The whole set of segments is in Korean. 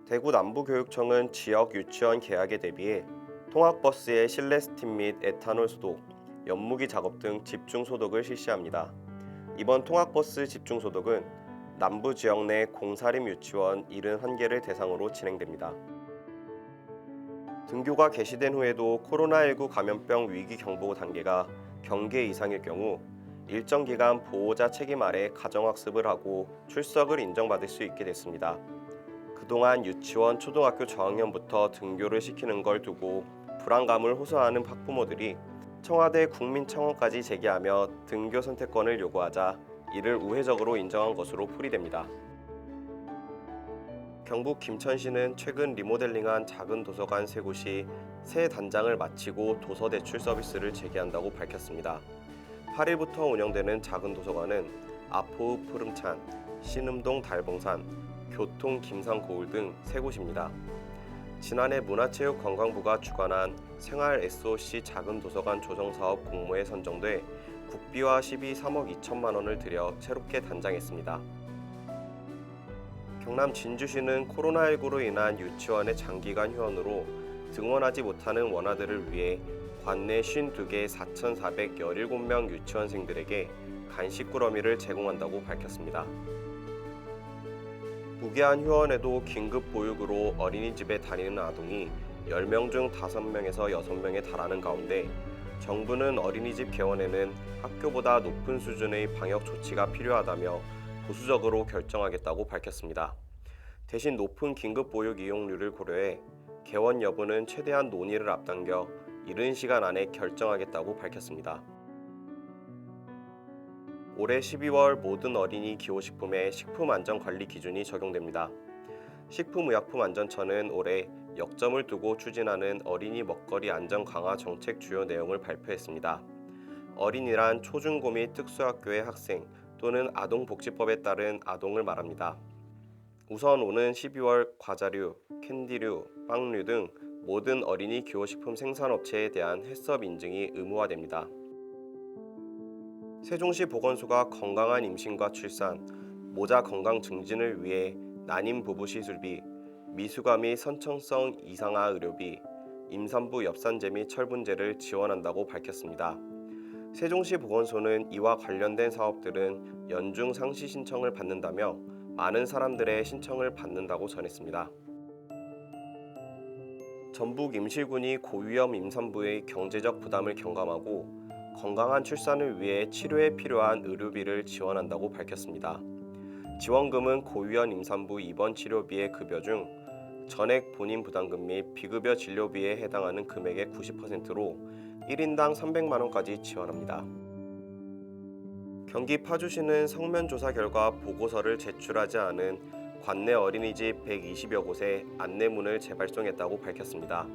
대구 남부교육청은 지역 유치원 개학에 대비해 통학버스의 실내 스팀 및 에탄올 소독, 연무기 작업 등 집중 소독을 실시합니다. 이번 통학버스 집중 소독은 남부 지역 내 공사림 유치원 71개를 대상으로 진행됩니다. 등교가 개시된 후에도 코로나19 감염병 위기 경보 단계가 경계 이상일 경우 일정 기간 보호자 책임 아래 가정학습을 하고 출석을 인정받을 수 있게 됐습니다. 그동안 유치원, 초등학교 저학년부터 등교를 시키는 걸 두고 불안감을 호소하는 학부모들이 청와대 국민청원까지 제기하며 등교 선택권을 요구하자 이를 우회적으로 인정한 것으로 풀이됩니다. 경북 김천시는 최근 리모델링한 작은 도서관 3곳이 새 단장을 마치고 도서 대출 서비스를 재개한다고 밝혔습니다. 8일부터 운영되는 작은 도서관은 아포읍 푸름찬, 신음동 달봉산, 교통 김산 고을 등 3곳입니다. 지난해 문화체육관광부가 주관한 생활 SOC 작은 도서관 조성사업 공모에 선정돼 국비와 시비 3억 2천만 원을 들여 새롭게 단장했습니다. 경남 진주시는 코로나19로 인한 유치원의 장기간 휴원으로 등원하지 못하는 원아들을 위해 관내 52개 4,417명 유치원생들에게 간식 꾸러미를 제공한다고 밝혔습니다. 무기한 휴원에도 긴급 보육으로 어린이집에 다니는 아동이 10명 중 5명에서 6명에 달하는 가운데 정부는 어린이집 개원에는 학교보다 높은 수준의 방역 조치가 필요하다며 보수적으로 결정하겠다고 밝혔습니다. 대신 높은 긴급 보육 이용률을 고려해 개원 여부는 최대한 논의를 앞당겨 이른 시간 안에 결정하겠다고 밝혔습니다. 올해 12월 모든 어린이 기호식품에 식품안전관리 기준이 적용됩니다. 식품의약품안전처는 올해 역점을 두고 추진하는 어린이 먹거리 안전 강화 정책 주요 내용을 발표했습니다. 어린이란 초중고 및 특수학교의 학생 또는 아동복지법에 따른 아동을 말합니다. 우선 오는 12월 과자류, 캔디류, 빵류 등 모든 어린이 기호식품 생산업체에 대한 해썹 인증이 의무화됩니다. 세종시 보건소가 건강한 임신과 출산, 모자 건강 증진을 위해 난임 부부 시술비, 미숙아 및 선천성 이상아 의료비, 임산부 엽산제 및 철분제를 지원한다고 밝혔습니다. 세종시 보건소는 이와 관련된 사업들은 연중 상시 신청을 받는다며 많은 사람들의 신청을 받는다고 전했습니다. 전북 임실군이 고위험 임산부의 경제적 부담을 경감하고 건강한 출산을 위해 치료에 필요한 의료비를 지원한다고 밝혔습니다. 지원금은 고위험 임산부 입원 치료비의 급여 중 전액 본인 부담금 및 비급여 진료비에 해당하는 금액의 90%로 1인당 300만 원까지 지원합니다. 경기 파주시는 성면조사 결과 보고서를 제출하지 않은 관내 어린이집 120여 곳에 안내문을 재발송했다고 밝혔습니다.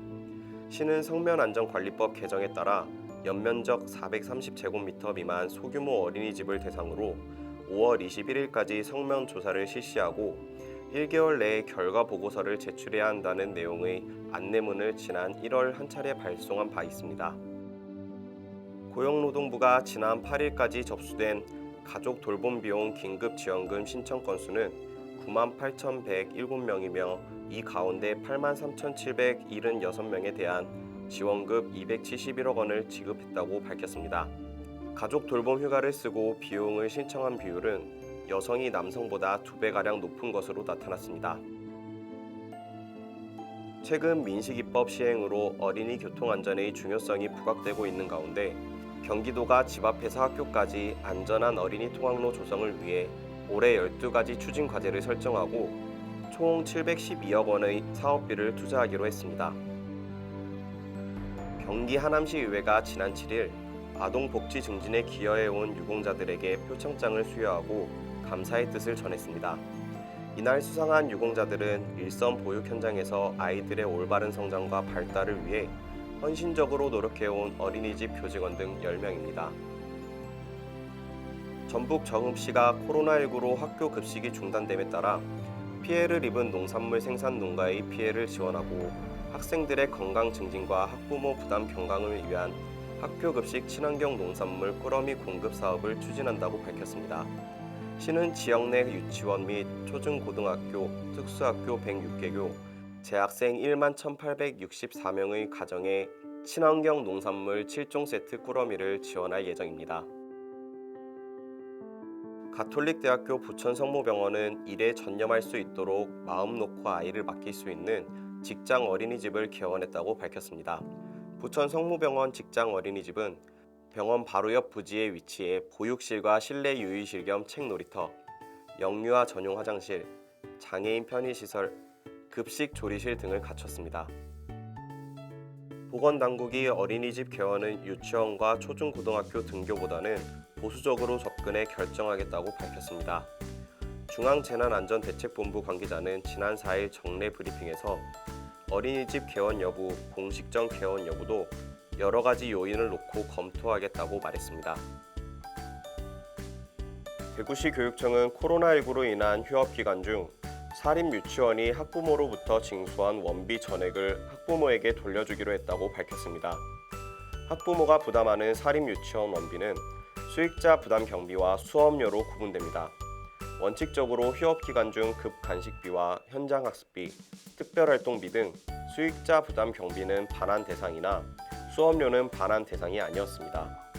시는 성면안전관리법 개정에 따라 연면적 430제곱미터 미만 소규모 어린이집을 대상으로 5월 21일까지 성면 조사를 실시하고 1개월 내에 결과 보고서를 제출해야 한다는 내용의 안내문을 지난 1월 한 차례 발송한 바 있습니다. 고용노동부가 지난 8일까지 접수된 가족 돌봄 비용 긴급지원금 신청 건수는 98,107명이며 이 가운데 83,776명에 대한 지원급 271억 원을 지급했다고 밝혔습니다. 가족 돌봄 휴가를 쓰고 비용을 신청한 비율은 여성이 남성보다 2배가량 높은 것으로 나타났습니다. 최근 민식이법 시행으로 어린이 교통안전의 중요성이 부각되고 있는 가운데 경기도가 집 앞에서 학교까지 안전한 어린이 통학로 조성을 위해 올해 12가지 추진 과제를 설정하고 총 712억 원의 사업비를 투자하기로 했습니다. 경기 하남시의회가 지난 7일 아동복지 증진에 기여해온 유공자들에게 표창장을 수여하고 감사의 뜻을 전했습니다. 이날 수상한 유공자들은 일선 보육 현장에서 아이들의 올바른 성장과 발달을 위해 헌신적으로 노력해온 어린이집 교직원 등 10명입니다. 전북 정읍시가 코로나19로 학교 급식이 중단됨에 따라 피해를 입은 농산물 생산 농가의 피해를 지원하고 학생들의 건강 증진과 학부모 부담 경감을 위한 학교 급식 친환경 농산물 꾸러미 공급 사업을 추진한다고 밝혔습니다. 시는 지역 내 유치원 및 초중고등학교, 특수학교 106개교, 재학생 1만 1,864명의 가정에 친환경 농산물 7종 세트 꾸러미를 지원할 예정입니다. 가톨릭대학교 부천성모병원은 일에 전념할 수 있도록 마음 놓고 아이를 맡길 수 있는 직장 어린이집을 개원했다고 밝혔습니다. 부천성모병원 직장 어린이집은 병원 바로 옆 부지에 위치해 보육실과 실내 유의실 겸 책 놀이터, 영유아 전용 화장실, 장애인 편의시설, 급식 조리실 등을 갖췄습니다. 보건당국이 어린이집 개원은 유치원과 초중고등학교 등교보다는 보수적으로 접근해 결정하겠다고 밝혔습니다. 중앙재난안전대책본부 관계자는 지난 4일 정례 브리핑에서 어린이집 개원 여부, 공식적 개원 여부도 여러 가지 요인을 놓고 검토하겠다고 말했습니다. 대구시 교육청은 코로나19로 인한 휴업 기간 중 사립 유치원이 학부모로부터 징수한 원비 전액을 학부모에게 돌려주기로 했다고 밝혔습니다. 학부모가 부담하는 사립 유치원 원비는 수익자 부담 경비와 수업료로 구분됩니다. 원칙적으로 휴업 기간 중 급간식비와 현장 학습비, 특별활동비 등 수익자 부담 경비는 반환 대상이나 수업료는 반환 대상이 아니었습니다.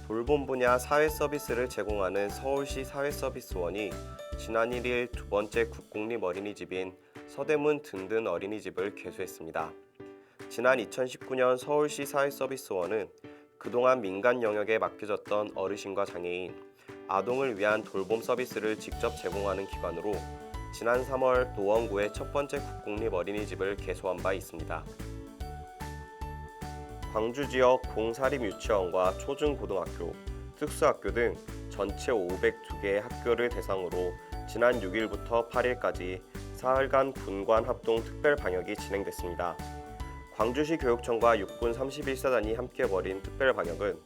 돌봄 분야 사회 서비스를 제공하는 서울시 사회서비스원이 지난 1일 두 번째 국공립 어린이집인 서대문 든든 어린이집을 개소했습니다. 지난 2019년 서울시 사회서비스원은 그동안 민간 영역에 맡겨졌던 어르신과 장애인, 아동을 위한 돌봄 서비스를 직접 제공하는 기관으로 지난 3월 노원구의 첫 번째 국공립 어린이집을 개소한 바 있습니다. 광주 지역 공사립 유치원과 초중고등학교, 특수학교 등 전체 502개의 학교를 대상으로 지난 6일부터 8일까지 사흘간 분관 합동 특별 방역이 진행됐습니다. 광주시 교육청과 육군 31사단이 함께 벌인 특별 방역은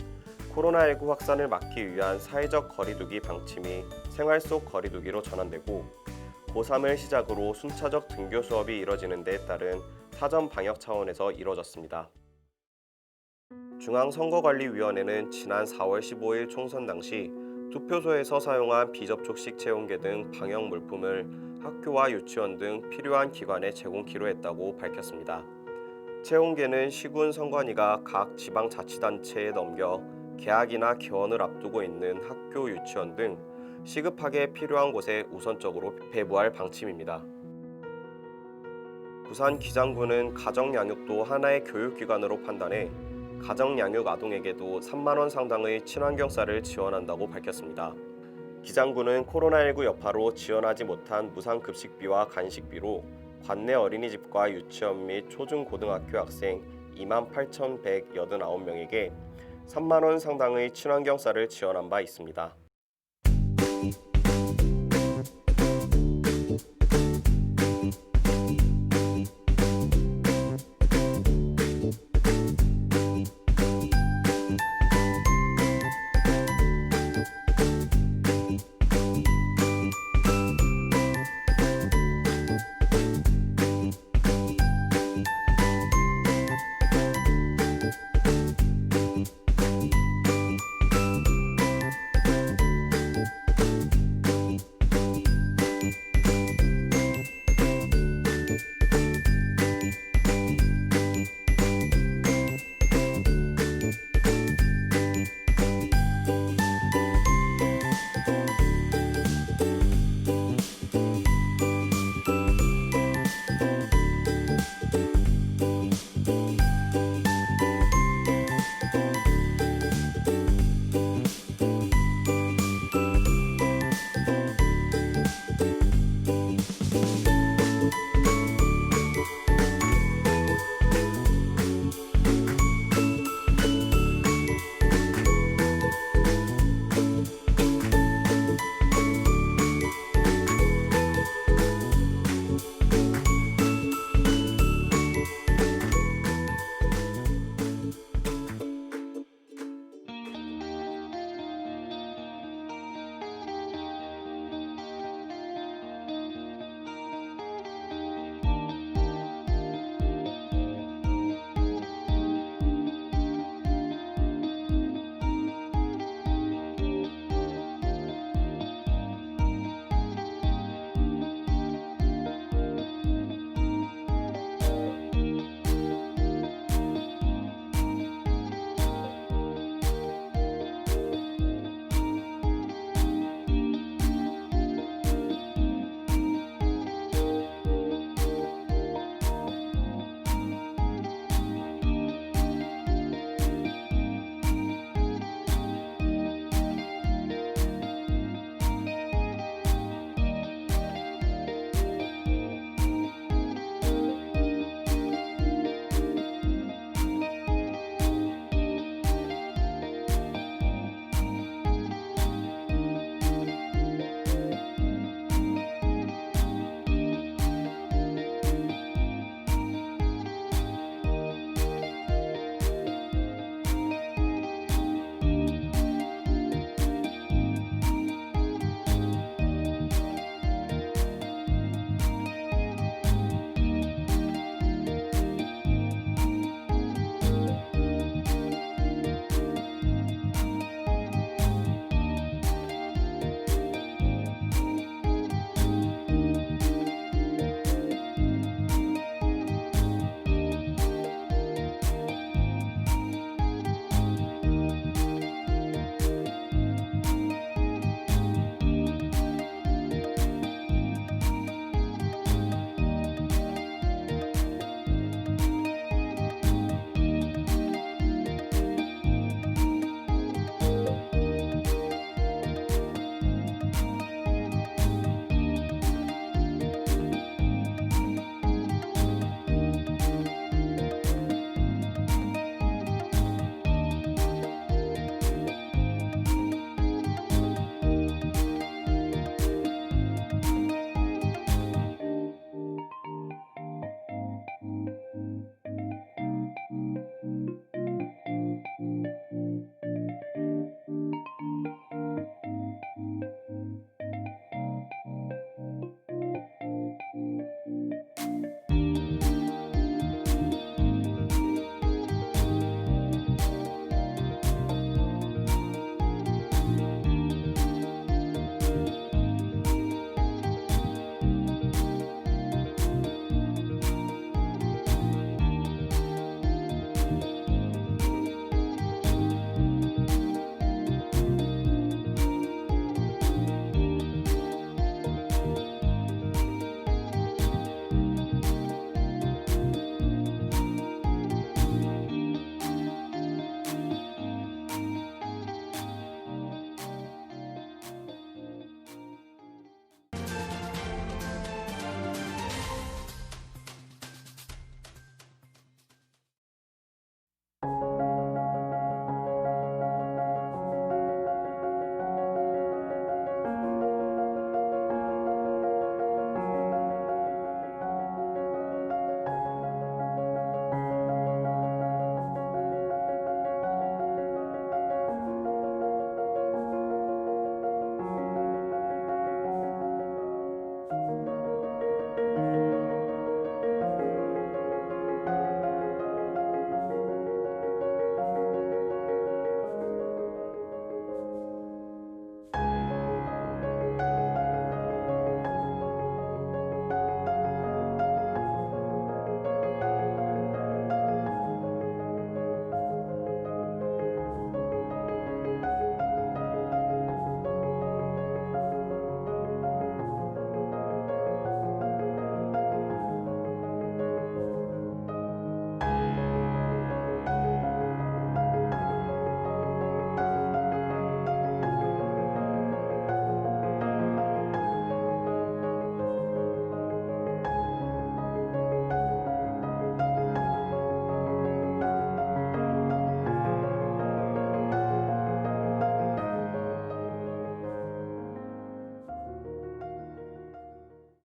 코로나19 확산을 막기 위한 사회적 거리두기 방치 및 생활 속 거리두기로 전환되고 고3을 시작으로 순차적 등교 수업이 이뤄지는 데에 따른 사전 방역 차원에서 이뤄졌습니다. 중앙선거관리위원회는 지난 4월 15일 총선 당시 투표소에서 사용한 비접촉식 체온계 등 방역 물품을 학교와 유치원 등 필요한 기관에 제공키로 했다고 밝혔습니다. 체온계는 시군 선관위가 각 지방자치단체에 넘겨 개학이나 개원을 앞두고 있는 학교, 유치원 등 시급하게 필요한 곳에 우선적으로 배부할 방침입니다. 부산 기장군은 가정양육도 하나의 교육기관으로 판단해 가정양육 아동에게도 3만 원 상당의 친환경쌀을 지원한다고 밝혔습니다. 기장군은 코로나19 여파로 지원하지 못한 무상급식비와 간식비로 관내 어린이집과 유치원 및 초중고등학교 학생 28,189명에게 3만 원 상당의 친환경쌀을 지원한 바 있습니다.